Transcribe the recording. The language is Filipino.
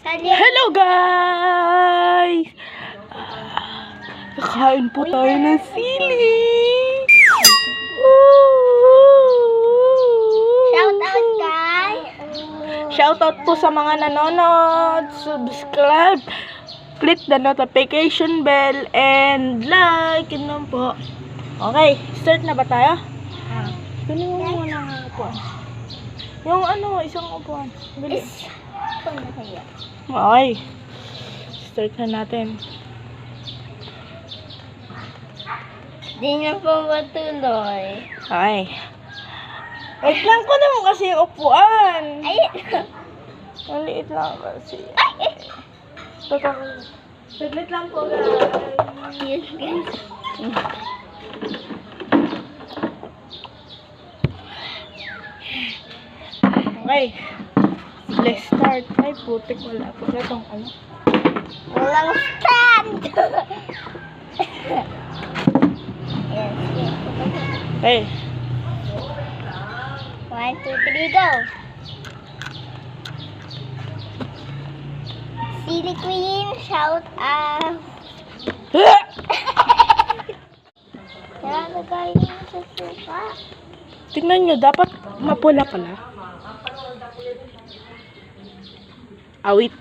Hello guys! Kakain po tayo ng sili! Shout out guys! Shoutout po sa mga nanonood, subscribe, click the notification bell, and like, yun lang po. Okay, start na ba tayo? Kunin mo muna ang upuan. Yung isang upuan. Bilis. Okay. Start na natin. Di niya po matuloy. Okay. Wait lang ko naman kasi yung upuan. Ay! Maliit lang kasi. Saglit lang po guys. Yes, guys. Okay. Let's start. Ay, putik. Wala po na itong Walang stand! Yes, yes. Okay. 1, 2, 3, go! Silly Queen, shout out! Nalagay niyo sa sofa. Tingnan nyo, dapat mapula pala. Awit.